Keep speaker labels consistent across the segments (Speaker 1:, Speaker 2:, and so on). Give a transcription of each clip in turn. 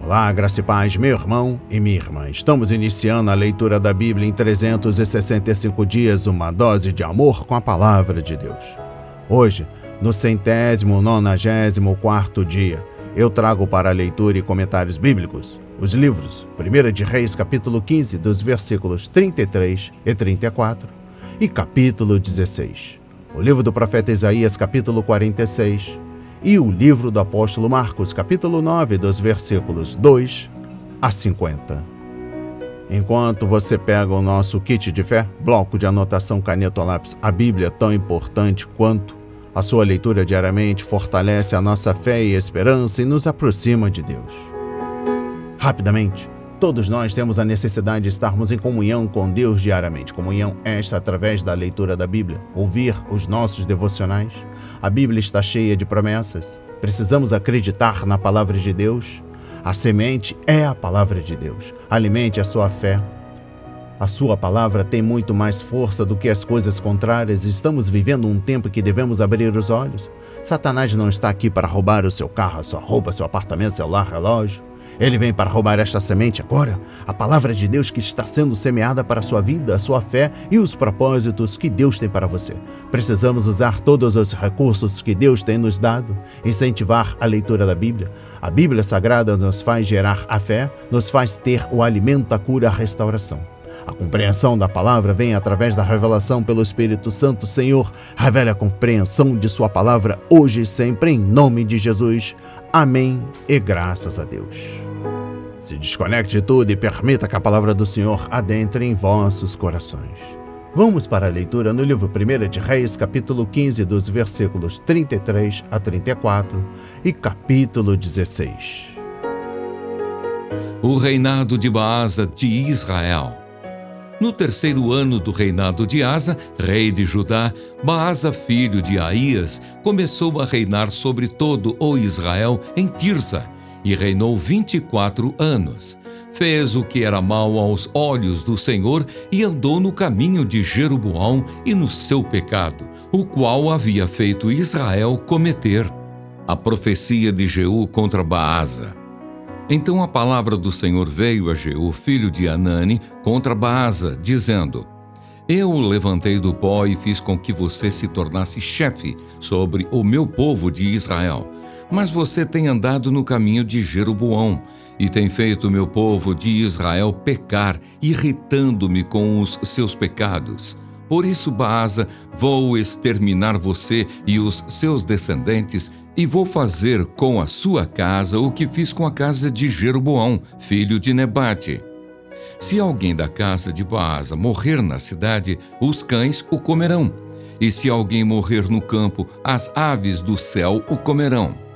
Speaker 1: Olá, graça e paz, meu irmão e minha irmã. Estamos iniciando a leitura da Bíblia em 365 dias, uma dose de amor com a Palavra de Deus. Hoje, no 194º dia, eu trago para a leitura e comentários bíblicos os livros 1 de Reis, capítulo 15, dos versículos 33 e 34, e capítulo 16. O livro do profeta Isaías, capítulo 46, e o livro do apóstolo Marcos, capítulo 9, dos versículos 2 a 50. Enquanto você pega o nosso kit de fé, bloco de anotação, caneta ou lápis, a Bíblia, tão importante quanto a sua leitura diariamente, fortalece a nossa fé e esperança e nos aproxima de Deus. Rapidamente, todos nós temos a necessidade de estarmos em comunhão com Deus diariamente. Comunhão esta através da leitura da Bíblia, ouvir os nossos devocionais. A Bíblia está cheia de promessas. Precisamos acreditar na palavra de Deus. A semente é a palavra de Deus. Alimente a sua fé. A sua palavra tem muito mais força do que as coisas contrárias. Estamos vivendo um tempo que devemos abrir os olhos. Satanás não está aqui para roubar o seu carro, a sua roupa, seu apartamento, celular, relógio. Ele vem para roubar esta semente agora, a palavra de Deus que está sendo semeada para a sua vida, a sua fé e os propósitos que Deus tem para você. Precisamos usar todos os recursos que Deus tem nos dado, incentivar a leitura da Bíblia. A Bíblia Sagrada nos faz gerar a fé, nos faz ter o alimento, a cura, a restauração. A compreensão da palavra vem através da revelação pelo Espírito Santo. Senhor, revele a compreensão de sua palavra hoje e sempre, em nome de Jesus. Amém e graças a Deus. Se desconecte de tudo e permita que a palavra do Senhor adentre em vossos corações. Vamos para a leitura no livro 1 de Reis, capítulo 15, dos versículos 33 a 34 e capítulo 16.
Speaker 2: O reinado de Baasa de Israel. No terceiro ano do reinado de Asa, rei de Judá, Baasa, filho de Aías, começou a reinar sobre todo o Israel em Tirsa, e reinou 24 anos. Fez o que era mal aos olhos do Senhor e andou no caminho de Jeroboão e no seu pecado, o qual havia feito Israel cometer. A profecia de Jeú contra Baasa. Então a palavra do Senhor veio a Jeú, filho de Anani, contra Baasa, dizendo: Eu o levantei do pó e fiz com que você se tornasse chefe sobre o meu povo de Israel. Mas você tem andado no caminho de Jeroboão e tem feito o meu povo de Israel pecar, irritando-me com os seus pecados. Por isso, Baasa, vou exterminar você e os seus descendentes e vou fazer com a sua casa o que fiz com a casa de Jeroboão, filho de Nebate. Se alguém da casa de Baasa morrer na cidade, os cães o comerão. E se alguém morrer no campo, as aves do céu o comerão.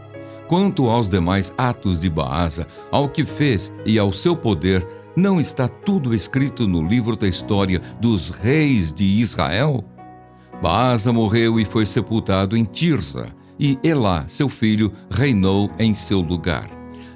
Speaker 2: Quanto aos demais atos de Baasa, ao que fez e ao seu poder, não está tudo escrito no livro da história dos reis de Israel? Baasa morreu e foi sepultado em Tirsa, e Elá, seu filho, reinou em seu lugar.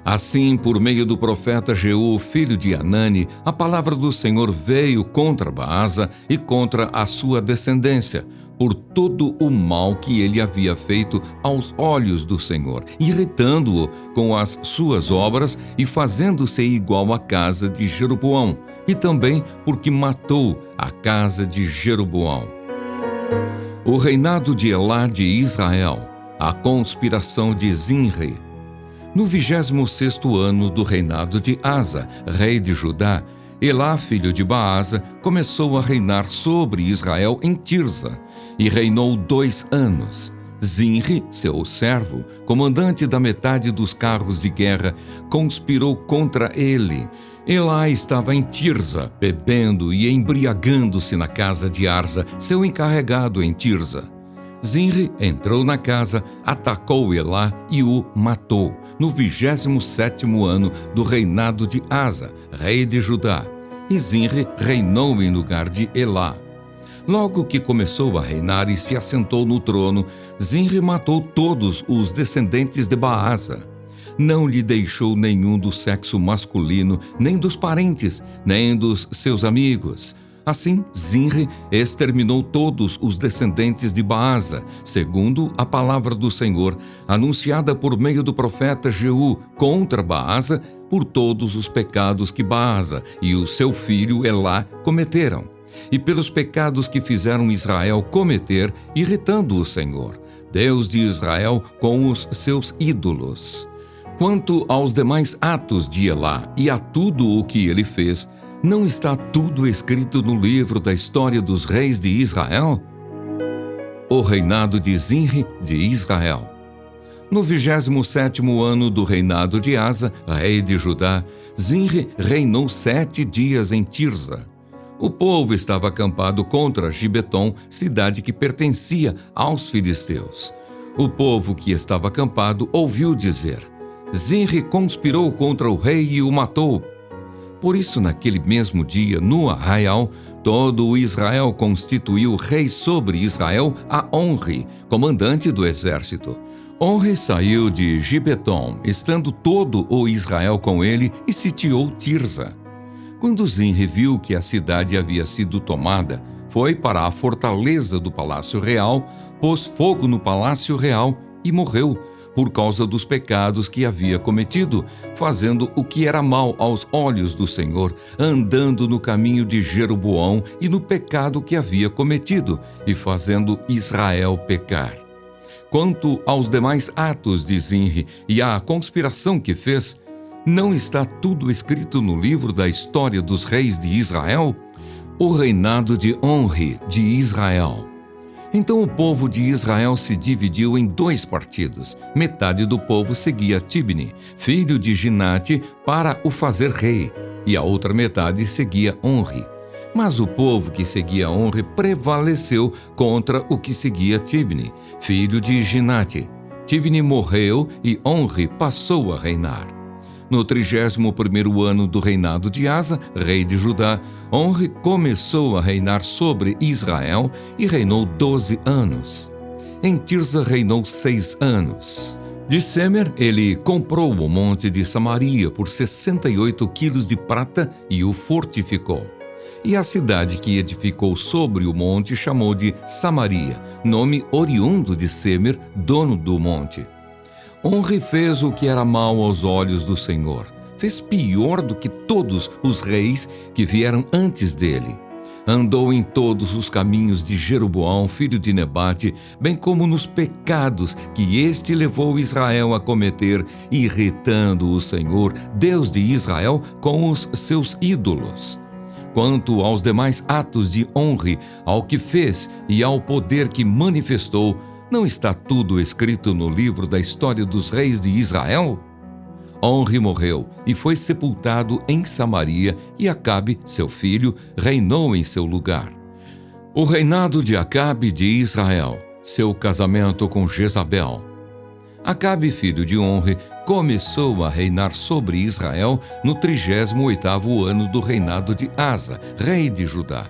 Speaker 2: Assim, por meio do profeta Jeú, filho de Anani, a palavra do Senhor veio contra Baasa e contra a sua descendência, por todo o mal que ele havia feito aos olhos do Senhor, irritando-o com as suas obras e fazendo-se igual à casa de Jeroboão, e também porque matou a casa de Jeroboão. O reinado de Elá de Israel, a conspiração de Zinri. No 26º ano do reinado de Asa, rei de Judá, Elá, filho de Baasa, começou a reinar sobre Israel em Tirsa, e reinou 2 anos. Zinri, seu servo, comandante da metade dos carros de guerra, conspirou contra ele. Elá estava em Tirsa, bebendo e embriagando-se na casa de Arsa, seu encarregado em Tirsa. Zinri entrou na casa, atacou Elá e o matou, no 27º ano do reinado de Asa, rei de Judá. E Zinri reinou em lugar de Elá. Logo que começou a reinar e se assentou no trono, Zinri matou todos os descendentes de Baasa. Não lhe deixou nenhum do sexo masculino, nem dos parentes, nem dos seus amigos. Assim, Zinri exterminou todos os descendentes de Baasa, segundo a palavra do Senhor, anunciada por meio do profeta Jeú contra Baasa, por todos os pecados que Baasa e o seu filho Elá cometeram, e pelos pecados que fizeram Israel cometer, irritando o Senhor, Deus de Israel, com os seus ídolos. Quanto aos demais atos de Elá e a tudo o que ele fez, não está tudo escrito no livro da história dos reis de Israel? O reinado de Zinri de Israel. No 27º ano do reinado de Asa, rei de Judá, Zinri reinou 7 dias em Tirza. O povo estava acampado contra Gibeton, cidade que pertencia aos filisteus. O povo que estava acampado ouviu dizer: Zinri conspirou contra o rei e o matou. Por isso, naquele mesmo dia, no arraial, todo o Israel constituiu rei sobre Israel a Onri, comandante do exército. Onri saiu de Gibeton, estando todo o Israel com ele, e sitiou Tirza. Quando Zinri viu que a cidade havia sido tomada, foi para a fortaleza do palácio real, pôs fogo no palácio real e morreu, por causa dos pecados que havia cometido, fazendo o que era mal aos olhos do Senhor, andando no caminho de Jeroboão e no pecado que havia cometido, e fazendo Israel pecar. Quanto aos demais atos de Zinri e à conspiração que fez, não está tudo escrito no livro da história dos reis de Israel? O reinado de Onri de Israel. Então o povo de Israel se dividiu em 2 partidos. Metade do povo seguia Tibni, filho de Ginate, para o fazer rei, e a outra metade seguia Onri. Mas o povo que seguia Onri prevaleceu contra o que seguia Tibni, filho de Ginate. Tibni morreu e Onri passou a reinar. No 31º ano do reinado de Asa, rei de Judá, Onri começou a reinar sobre Israel e reinou 12 anos. Em Tirza reinou 6 anos. De Semer, ele comprou o monte de Samaria por 68 quilos de prata e o fortificou. E a cidade que edificou sobre o monte chamou de Samaria, nome oriundo de Semer, dono do monte. Onri fez o que era mal aos olhos do Senhor. Fez pior do que todos os reis que vieram antes dele. Andou em todos os caminhos de Jeroboão, filho de Nebate, bem como nos pecados que este levou Israel a cometer, irritando o Senhor, Deus de Israel, com os seus ídolos. Quanto aos demais atos de Onri, ao que fez e ao poder que manifestou, não está tudo escrito no livro da história dos reis de Israel? Onri morreu e foi sepultado em Samaria, e Acabe, seu filho, reinou em seu lugar. O reinado de Acabe de Israel, seu casamento com Jezabel. Acabe, filho de Onri, começou a reinar sobre Israel no 38º ano do reinado de Asa, rei de Judá.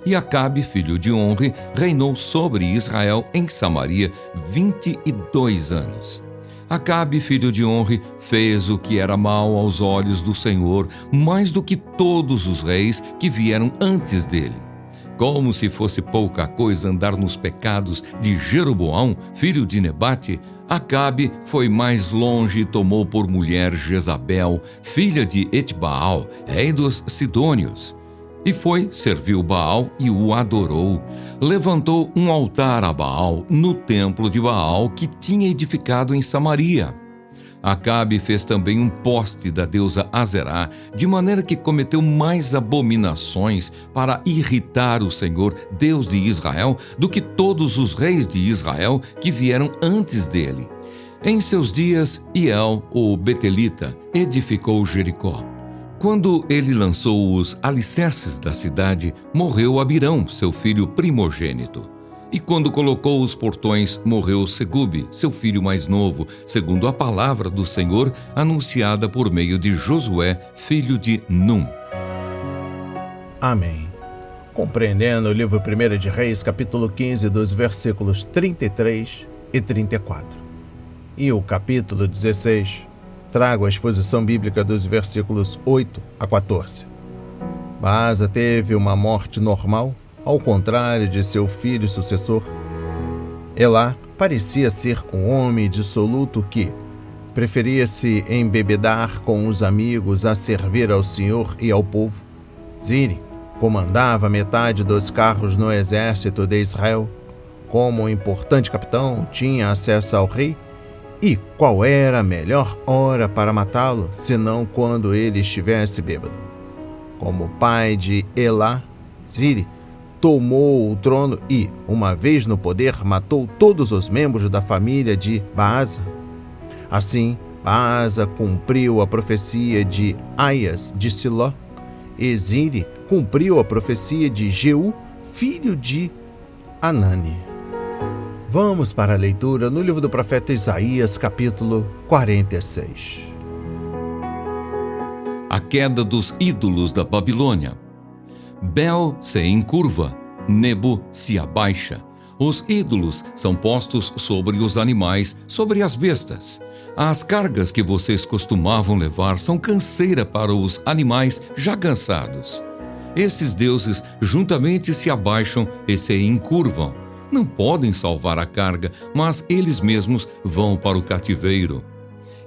Speaker 2: E Acabe, filho de Onri, reinou sobre Israel em Samaria 22 anos. Acabe, filho de Onri, fez o que era mal aos olhos do Senhor, mais do que todos os reis que vieram antes dele. Como se fosse pouca coisa andar nos pecados de Jeroboão, filho de Nebate, Acabe foi mais longe e tomou por mulher Jezabel, filha de Etbaal, rei dos Sidônios. E foi, serviu Baal e o adorou. Levantou um altar a Baal no templo de Baal que tinha edificado em Samaria. Acabe fez também um poste da deusa Azerá, de maneira que cometeu mais abominações para irritar o Senhor, Deus de Israel, do que todos os reis de Israel que vieram antes dele. Em seus dias, Hiel, o Betelita, edificou Jericó. Quando ele lançou os alicerces da cidade, morreu Abirão, seu filho primogênito. E quando colocou os portões, morreu Segube, seu filho mais novo, segundo a palavra do Senhor, anunciada por meio de Josué, filho de Num.
Speaker 1: Amém. Compreendendo o livro 1 de Reis, capítulo 15, dos versículos 33 e 34. E o capítulo 16, trago a exposição bíblica dos versículos 8 a 14. Baasa teve uma morte normal, ao contrário de seu filho sucessor. Elá parecia ser um homem dissoluto que, preferia se embebedar com os amigos a servir ao Senhor e ao povo. Ziri comandava metade dos carros no exército de Israel. Como um importante capitão, tinha acesso ao rei. E qual era a melhor hora para matá-lo, senão quando ele estivesse bêbado? Como pai de Elá, Ziri tomou o trono e, uma vez no poder, matou todos os membros da família de Baasa. Assim, Baasa cumpriu a profecia de Aias de Siló, e Ziri cumpriu a profecia de Jeú, filho de Anani. Vamos para a leitura no livro do profeta Isaías, capítulo 46.
Speaker 2: A queda dos ídolos da Babilônia. Bel se encurva, Nebo se abaixa. Os ídolos são postos sobre os animais, sobre as bestas. As cargas que vocês costumavam levar são canseira para os animais já cansados. Esses deuses juntamente se abaixam e se encurvam. Não podem salvar a carga, mas eles mesmos vão para o cativeiro.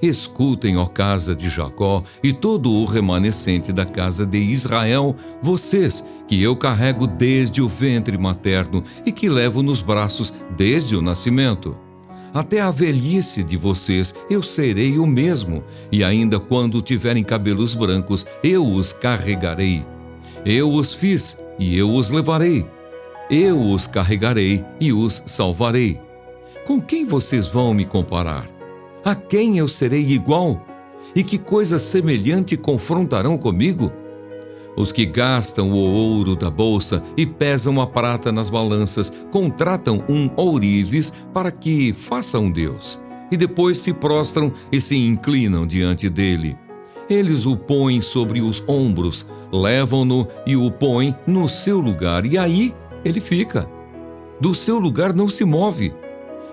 Speaker 2: Escutem, ó casa de Jacó, e todo o remanescente da casa de Israel, vocês que eu carrego desde o ventre materno e que levo nos braços desde o nascimento. Até a velhice de vocês eu serei o mesmo, e ainda quando tiverem cabelos brancos eu os carregarei. Eu os fiz e eu os levarei. Eu os carregarei e os salvarei. Com quem vocês vão me comparar? A quem eu serei igual? E que coisa semelhante confrontarão comigo? Os que gastam o ouro da bolsa e pesam a prata nas balanças, contratam um ourives para que faça um deus, e depois se prostram e se inclinam diante dele. Eles o põem sobre os ombros, levam-no e o põem no seu lugar, e aí ele fica. Do seu lugar não se move.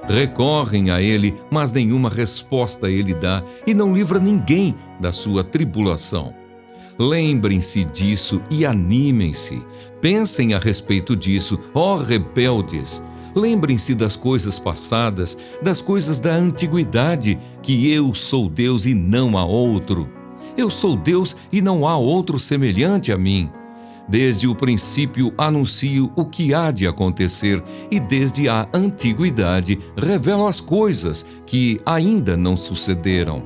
Speaker 2: Recorrem a ele, mas nenhuma resposta ele dá e não livra ninguém da sua tribulação. Lembrem-se disso e animem-se. Pensem a respeito disso, ó rebeldes. Lembrem-se das coisas passadas, das coisas da antiguidade, que eu sou Deus e não há outro. Eu sou Deus e não há outro semelhante a mim. Desde o princípio anuncio o que há de acontecer e desde a antiguidade revelo as coisas que ainda não sucederam.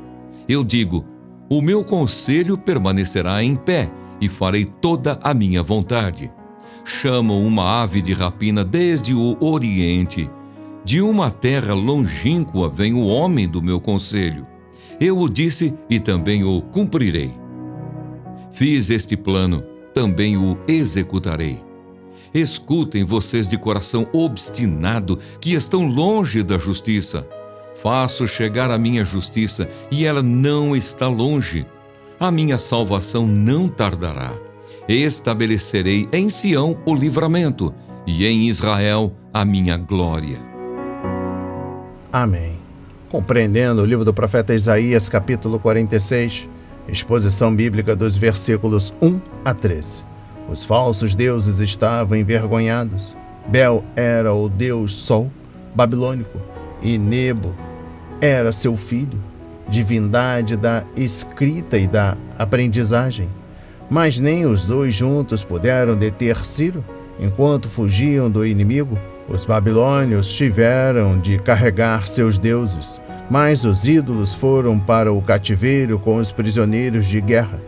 Speaker 2: Eu digo, o meu conselho permanecerá em pé e farei toda a minha vontade. Chamam uma ave de rapina desde o Oriente. De uma terra longínqua vem o homem do meu conselho. Eu o disse e também o cumprirei. Fiz este plano, também o executarei. Escutem vocês de coração obstinado, que estão longe da justiça. Faço chegar a minha justiça, e ela não está longe. A minha salvação não tardará. Estabelecerei em Sião o livramento, e em Israel a minha glória.
Speaker 1: Amém. Compreendendo o livro do profeta Isaías, capítulo 46, exposição bíblica dos versículos 1 a 13. Os falsos deuses estavam envergonhados. Bel era o deus Sol babilônico e Nebo era seu filho, divindade da escrita e da aprendizagem. Mas nem os dois juntos puderam deter Ciro. Enquanto fugiam do inimigo, os babilônios tiveram de carregar seus deuses, mas os ídolos foram para o cativeiro com os prisioneiros de guerra.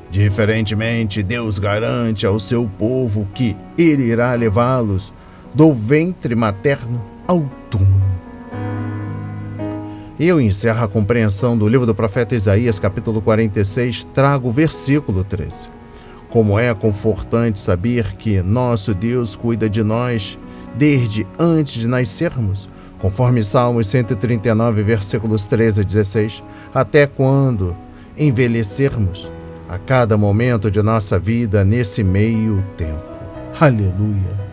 Speaker 1: Diferentemente, Deus garante ao seu povo que ele irá levá-los do ventre materno ao túmulo. Eu encerro a compreensão do livro do profeta Isaías, capítulo 46, trago o versículo 13. Como é confortante saber que nosso Deus cuida de nós desde antes de nascermos, conforme Salmos 139, versículos 13 a 16, até quando envelhecermos, a cada momento de nossa vida nesse meio tempo. Aleluia!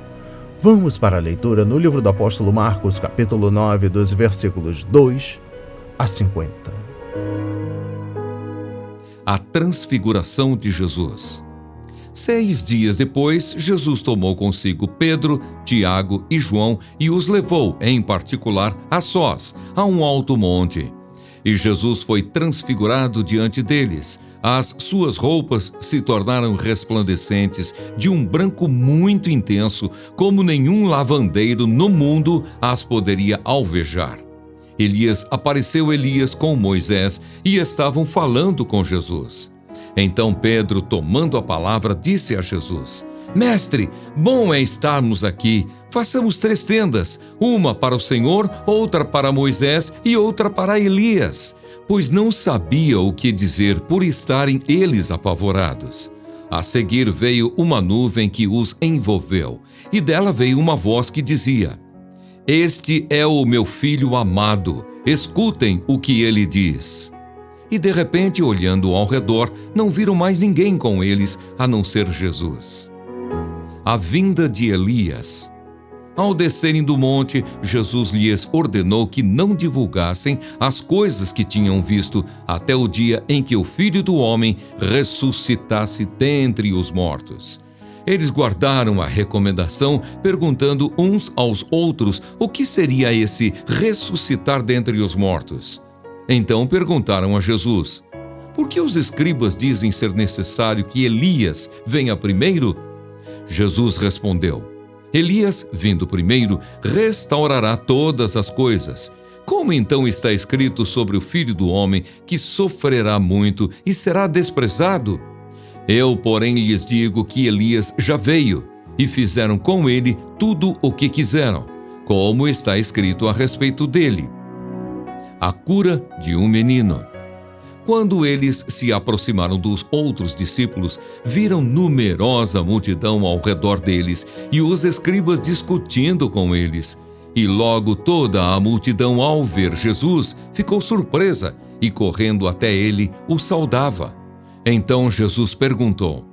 Speaker 1: Vamos para a leitura no livro do apóstolo Marcos, capítulo 9, dos versículos 2 a 50.
Speaker 2: A transfiguração de Jesus. 6 dias depois, Jesus tomou consigo Pedro, Tiago e João e os levou, em particular, a sós, a um alto monte. E Jesus foi transfigurado diante deles. As suas roupas se tornaram resplandecentes, de um branco muito intenso, como nenhum lavandeiro no mundo as poderia alvejar. Apareceu Elias com Moisés e estavam falando com Jesus. Então Pedro, tomando a palavra, disse a Jesus: Mestre, bom é estarmos aqui. Façamos 3 tendas, uma para o Senhor, outra para Moisés e outra para Elias. Pois não sabia o que dizer por estarem eles apavorados. A seguir veio uma nuvem que os envolveu, e dela veio uma voz que dizia: Este é o meu filho amado, escutem o que ele diz. E de repente, olhando ao redor, não viram mais ninguém com eles, a não ser Jesus. A vinda de Elias. Ao descerem do monte, Jesus lhes ordenou que não divulgassem as coisas que tinham visto até o dia em que o Filho do Homem ressuscitasse dentre os mortos. Eles guardaram a recomendação, perguntando uns aos outros o que seria esse ressuscitar dentre os mortos. Então perguntaram a Jesus: Por que os escribas dizem ser necessário que Elias venha primeiro? Jesus respondeu: Elias, vindo primeiro, restaurará todas as coisas. Como então está escrito sobre o Filho do Homem, que sofrerá muito e será desprezado? Eu, porém, lhes digo que Elias já veio, e fizeram com ele tudo o que quiseram, como está escrito a respeito dele. A cura de um menino. Quando eles se aproximaram dos outros discípulos, viram numerosa multidão ao redor deles e os escribas discutindo com eles. E logo toda a multidão, ao ver Jesus, ficou surpresa e, correndo até ele, o saudava. Então Jesus perguntou: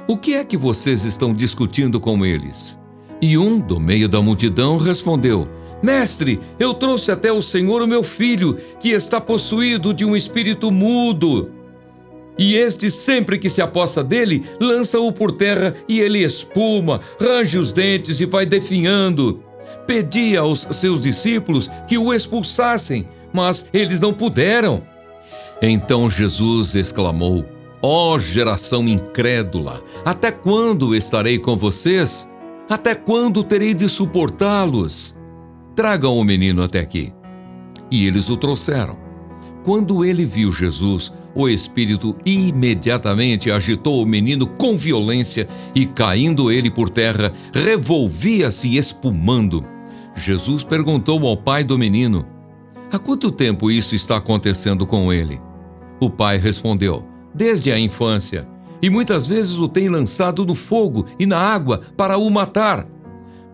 Speaker 2: O que é que vocês estão discutindo com eles? E um, do meio da multidão, respondeu: Mestre, eu trouxe até o Senhor o meu filho, que está possuído de um espírito mudo. E este, sempre que se apossa dele, lança-o por terra e ele espuma, range os dentes e vai definhando. Pedi aos seus discípulos que o expulsassem, mas eles não puderam. Então Jesus exclamou: Ó geração incrédula, até quando estarei com vocês? Até quando terei de suportá-los? Tragam o menino até aqui. E eles o trouxeram. Quando ele viu Jesus, o espírito imediatamente agitou o menino com violência e, caindo ele por terra, revolvia-se espumando. Jesus perguntou ao pai do menino: Há quanto tempo isso está acontecendo com ele? O pai respondeu: Desde a infância, e muitas vezes o tem lançado no fogo e na água para o matar.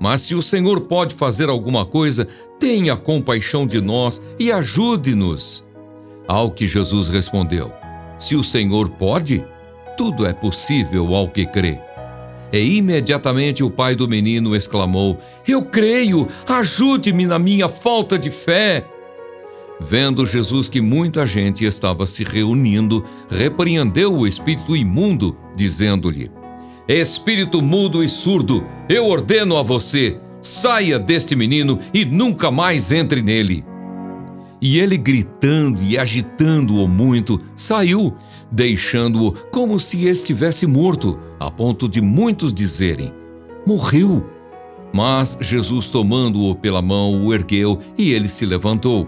Speaker 2: Mas se o Senhor pode fazer alguma coisa, tenha compaixão de nós e ajude-nos. Ao que Jesus respondeu: Se o Senhor pode, tudo é possível ao que crê. E imediatamente o pai do menino exclamou: Eu creio, ajude-me na minha falta de fé. Vendo Jesus que muita gente estava se reunindo, repreendeu o espírito imundo, dizendo-lhe: Espírito mudo e surdo, eu ordeno a você, saia deste menino e nunca mais entre nele. E ele, gritando e agitando-o muito, saiu, deixando-o como se estivesse morto, a ponto de muitos dizerem: Morreu. Mas Jesus, tomando-o pela mão, o ergueu e ele se levantou.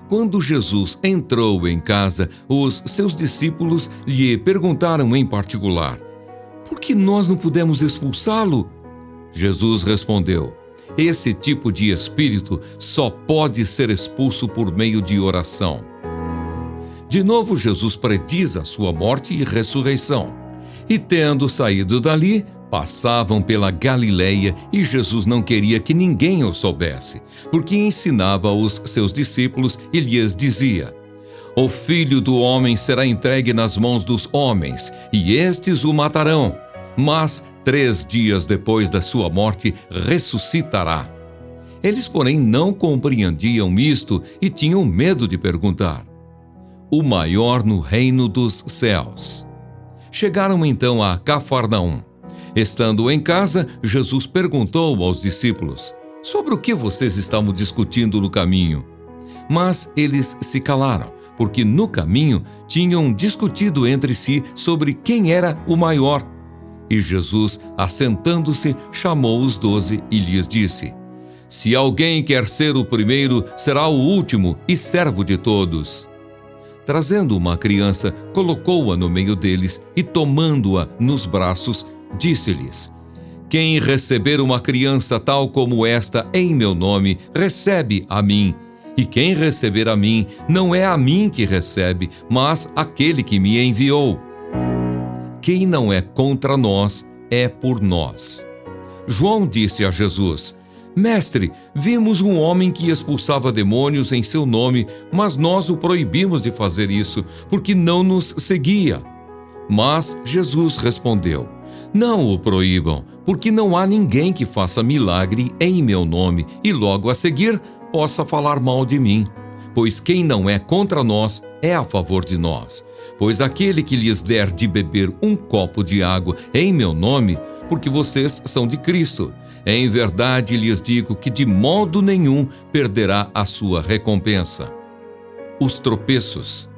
Speaker 2: Quando Jesus entrou em casa, os seus discípulos lhe perguntaram em particular: Por que nós não pudemos expulsá-lo? Jesus respondeu: Esse tipo de espírito só pode ser expulso por meio de oração. De novo, Jesus prediz a sua morte e ressurreição. E tendo saído dali, passavam pela Galileia e Jesus não queria que ninguém o soubesse, porque ensinava aos seus discípulos e lhes dizia: O Filho do Homem será entregue nas mãos dos homens, e estes o matarão, mas 3 dias depois da sua morte ressuscitará. Eles, porém, não compreendiam isto e tinham medo de perguntar. O maior no reino dos céus. Chegaram então a Cafarnaum. Estando em casa, Jesus perguntou aos discípulos: Sobre o que vocês estavam discutindo no caminho? Mas eles se calaram, porque no caminho tinham discutido entre si sobre quem era o maior. E Jesus, assentando-se, chamou os 12 e lhes disse: Se alguém quer ser o primeiro, será o último e servo de todos. Trazendo uma criança, colocou-a no meio deles e, tomando-a nos braços, disse-lhes: Quem receber uma criança tal como esta em meu nome, recebe a mim. E quem receber a mim, não é a mim que recebe, mas aquele que me enviou. Quem não é contra nós, é por nós. João disse a Jesus: Mestre, vimos um homem que expulsava demônios em seu nome, mas nós o proibimos de fazer isso, porque não nos seguia. Mas Jesus respondeu: Não o proíbam, porque não há ninguém que faça milagre em meu nome e logo a seguir possa falar mal de mim. Pois quem não é contra nós é a favor de nós. Pois aquele que lhes der de beber um copo de água em meu nome, porque vocês são de Cristo, em verdade lhes digo que de modo nenhum perderá a sua recompensa. Os tropeços.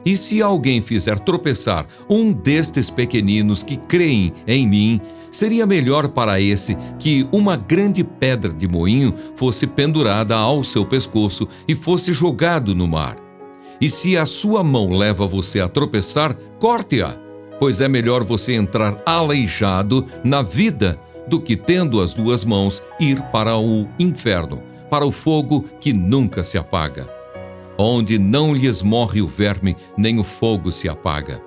Speaker 2: E se alguém fizer tropeçar um destes pequeninos que creem em mim, seria melhor para esse que uma grande pedra de moinho fosse pendurada ao seu pescoço e fosse jogado no mar. E se a sua mão leva você a tropeçar, corte-a, pois é melhor você entrar aleijado na vida do que, tendo as 2 mãos, ir para o inferno, para o fogo que nunca se apaga, onde não lhes morre o verme, nem o fogo se apaga.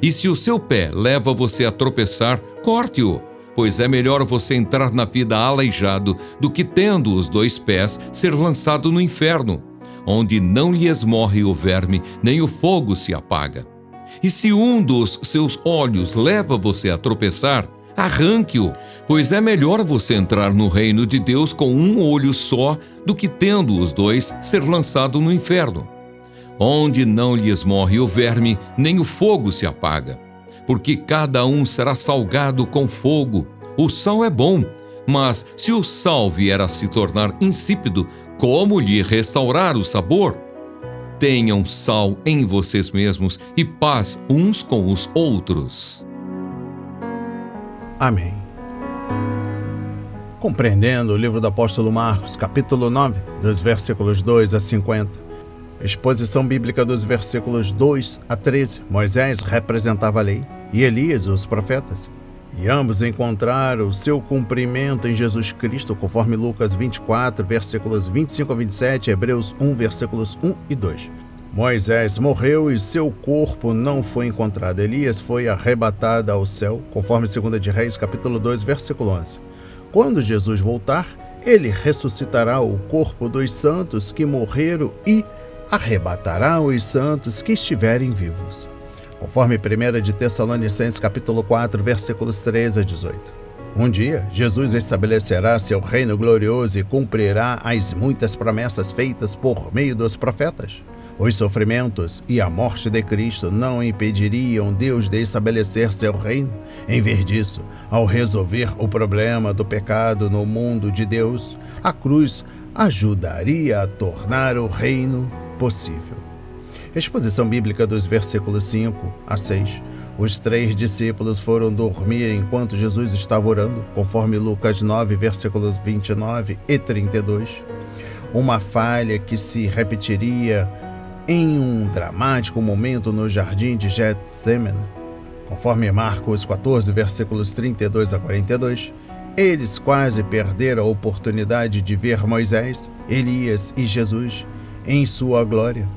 Speaker 2: E se o seu pé leva você a tropeçar, corte-o, pois é melhor você entrar na vida aleijado do que, tendo os 2 pés, ser lançado no inferno, onde não lhes morre o verme, nem o fogo se apaga. E se um dos seus olhos leva você a tropeçar, arranque-o, pois é melhor você entrar no reino de Deus com um olho só do que, tendo os 2, ser lançado no inferno, onde não lhes morre o verme, nem o fogo se apaga. Porque cada um será salgado com fogo. O sal é bom, mas se o sal vier a se tornar insípido, como lhe restaurar o sabor? Tenham sal em vocês mesmos e paz uns com os outros.
Speaker 1: Amém. Compreendendo o livro do apóstolo Marcos, capítulo 9, dos versículos 2 a 50. Exposição bíblica dos versículos 2 a 13. Moisés representava a lei e Elias os profetas. E ambos encontraram o seu cumprimento em Jesus Cristo, conforme Lucas 24, versículos 25 a 27, Hebreus 1, versículos 1 e 2. Moisés morreu e seu corpo não foi encontrado. Elias foi arrebatado ao céu, conforme 2 de Reis, capítulo 2, versículo 11. Quando Jesus voltar, ele ressuscitará o corpo dos santos que morreram e arrebatará os santos que estiverem vivos, conforme 1 de Tessalonicenses, capítulo 4, versículos 13 a 18. Um dia, Jesus estabelecerá seu reino glorioso e cumprirá as muitas promessas feitas por meio dos profetas. Os sofrimentos e a morte de Cristo não impediriam Deus de estabelecer seu reino. Em vez disso, ao resolver o problema do pecado no mundo de Deus, a cruz ajudaria a tornar o reino possível. Exposição bíblica dos versículos 5 a 6. Os 3 discípulos foram dormir enquanto Jesus estava orando, conforme Lucas 9, versículos 29 e 32. Uma falha que se repetiria em um dramático momento no jardim de Getsemane, conforme Marcos 14, versículos 32 a 42. Eles quase perderam a oportunidade de ver Moisés, Elias e Jesus em sua glória.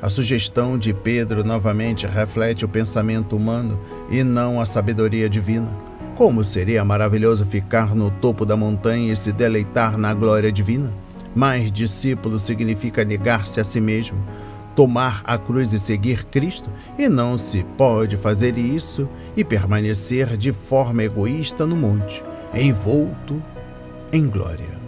Speaker 1: A sugestão de Pedro novamente reflete o pensamento humano e não a sabedoria divina. Como seria maravilhoso ficar no topo da montanha e se deleitar na glória divina? Mas discípulo significa negar-se a si mesmo, tomar a cruz e seguir Cristo, e não se pode fazer isso e permanecer de forma egoísta no monte, envolto em glória.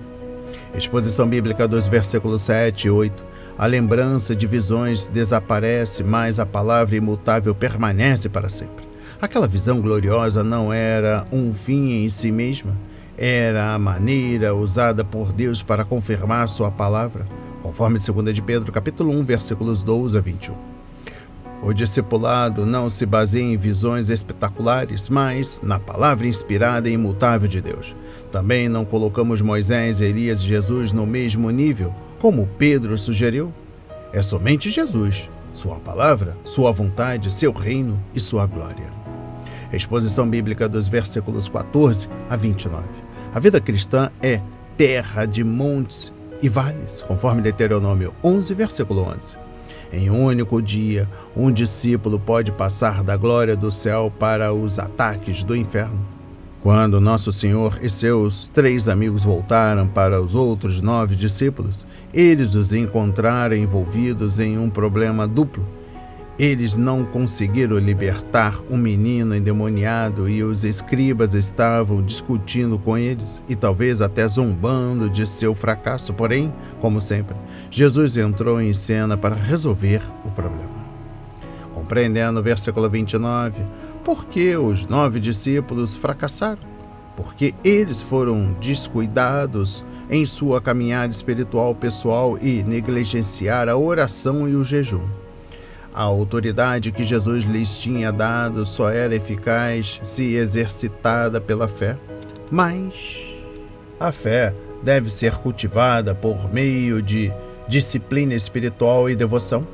Speaker 1: Exposição bíblica dos versículos 7 e 8. A lembrança de visões desaparece, mas a palavra imutável permanece para sempre. Aquela visão gloriosa não era um fim em si mesma, era a maneira usada por Deus para confirmar sua palavra. conforme 2 de Pedro, capítulo 1, versículos 12 a 21. O discipulado não se baseia em visões espetaculares, mas na palavra inspirada e imutável de Deus. Também não colocamos Moisés, Elias e Jesus no mesmo nível, como Pedro sugeriu. É somente Jesus, sua palavra, sua vontade, seu reino e sua glória. Exposição bíblica dos versículos 14 a 29. A vida cristã é terra de montes e vales, conforme Deuteronômio 11, versículo 11. Em um único dia, um discípulo pode passar da glória do céu para os ataques do inferno. Quando Nosso Senhor e seus 3 amigos voltaram para os outros 9 discípulos, eles os encontraram envolvidos em um problema duplo. Eles não conseguiram libertar um menino endemoniado e os escribas estavam discutindo com eles e talvez até zombando de seu fracasso. Porém, como sempre, Jesus entrou em cena para resolver o problema. Compreendendo o versículo 29, por que os 9 discípulos fracassaram? Porque eles foram descuidados em sua caminhada espiritual pessoal e negligenciaram a oração e o jejum. A autoridade que Jesus lhes tinha dado só era eficaz se exercitada pela fé. Mas a fé deve ser cultivada por meio de disciplina espiritual e devoção.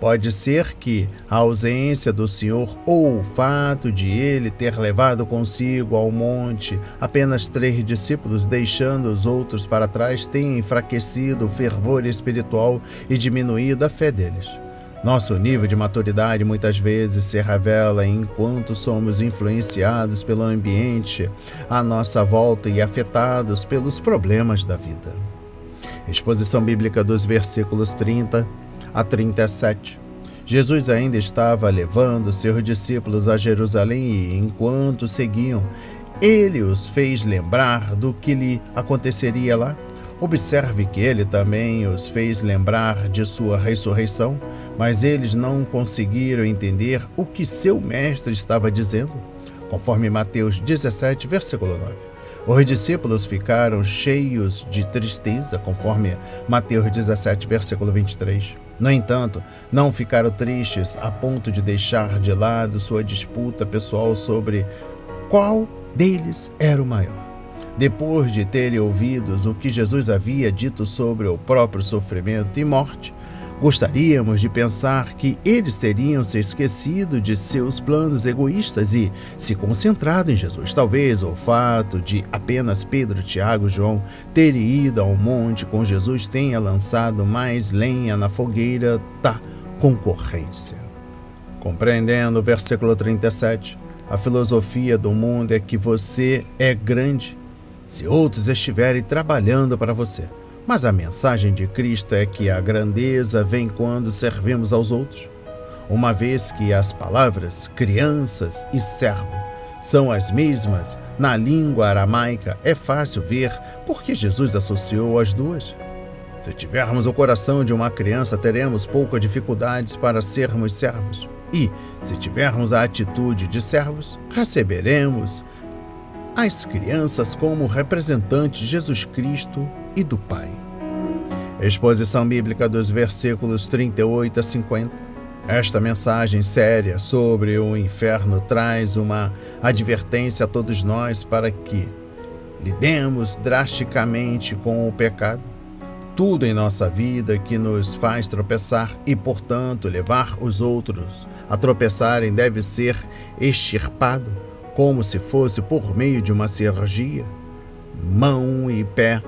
Speaker 1: Pode ser que a ausência do Senhor ou o fato de ele ter levado consigo ao monte apenas 3 discípulos, deixando os outros para trás, tenha enfraquecido o fervor espiritual e diminuído a fé deles. Nosso nível de maturidade muitas vezes se revela enquanto somos influenciados pelo ambiente à nossa volta e afetados pelos problemas da vida. Exposição bíblica dos versículos 30 a 37. Jesus ainda estava levando seus discípulos a Jerusalém e, enquanto seguiam, ele os fez lembrar do que lhe aconteceria lá. Observe que ele também os fez lembrar de sua ressurreição, mas eles não conseguiram entender o que seu mestre estava dizendo, conforme Mateus 17, versículo 9. Os discípulos ficaram cheios de tristeza, conforme Mateus 17, versículo 23. No entanto, não ficaram tristes a ponto de deixar de lado sua disputa pessoal sobre qual deles era o maior. Depois de terem ouvido o que Jesus havia dito sobre o próprio sofrimento e morte, gostaríamos de pensar que eles teriam se esquecido de seus planos egoístas e se concentrado em Jesus. Talvez o fato de apenas Pedro, Tiago e João terem ido ao monte com Jesus tenha lançado mais lenha na fogueira da concorrência. Compreendendo o versículo 37, a filosofia do mundo é que você é grande se outros estiverem trabalhando para você. Mas a mensagem de Cristo é que a grandeza vem quando servimos aos outros. Uma vez que as palavras crianças e servo são as mesmas na língua aramaica, é fácil ver por que Jesus associou as duas. Se tivermos o coração de uma criança, teremos poucas dificuldades para sermos servos. E, se tivermos a atitude de servos, receberemos as crianças como representantes de Jesus Cristo e do Pai. Exposição bíblica dos versículos 38 a 50. Esta mensagem séria sobre o inferno traz uma advertência a todos nós para que lidemos drasticamente com o pecado. Tudo em nossa vida que nos faz tropeçar e, portanto, levar os outros a tropeçarem deve ser extirpado, como se fosse por meio de uma cirurgia. Mão e pé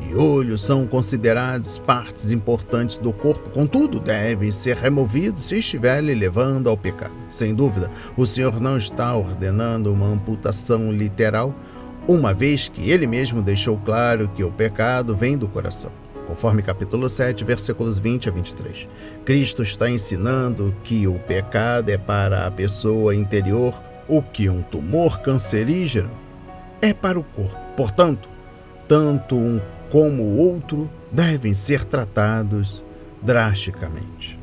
Speaker 1: e olho são considerados partes importantes do corpo, contudo, devem ser removidos se estiverem levando ao pecado. Sem dúvida, o Senhor não está ordenando uma amputação literal, uma vez que Ele mesmo deixou claro que o pecado vem do coração, conforme capítulo 7, versículos 20 a 23. Cristo está ensinando que o pecado é para a pessoa interior o que um tumor cancerígeno é para o corpo. Portanto, tanto um como o outro devem ser tratados drasticamente.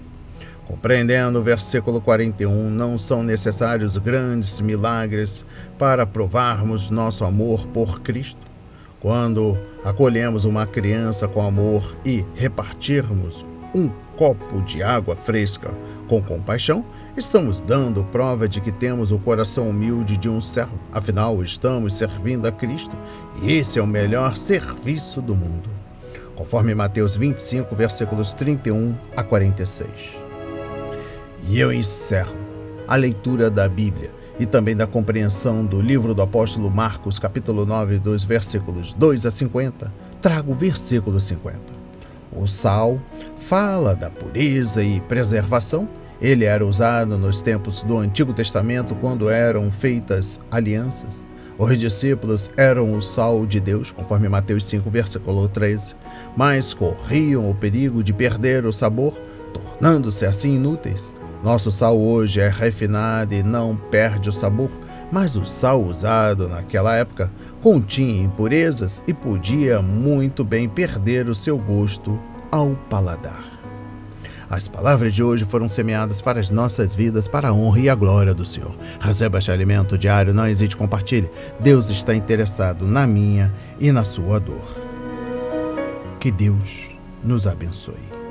Speaker 1: Compreendendo o versículo 41, não são necessários grandes milagres para provarmos nosso amor por Cristo. Quando acolhemos uma criança com amor e repartirmos um copo de água fresca com compaixão, estamos dando prova de que temos o coração humilde de um servo. Afinal, estamos servindo a Cristo e esse é o melhor serviço do mundo. Conforme Mateus 25, versículos 31 a 46. E eu encerro a leitura da Bíblia e também da compreensão do livro do apóstolo Marcos, capítulo 9, dos versículos 2 a 50. Trago o versículo 50. O sal fala da pureza e preservação. Ele era usado nos tempos do Antigo Testamento quando eram feitas alianças. Os discípulos eram o sal de Deus, conforme Mateus 5, versículo 13, mas corriam o perigo de perder o sabor, tornando-se assim inúteis. Nosso sal hoje é refinado e não perde o sabor, mas o sal usado naquela época continha impurezas e podia muito bem perder o seu gosto ao paladar. As palavras de hoje foram semeadas para as nossas vidas, para a honra e a glória do Senhor. Receba este alimento diário, não hesite, compartilhe. Deus está interessado na minha e na sua dor. Que Deus nos abençoe.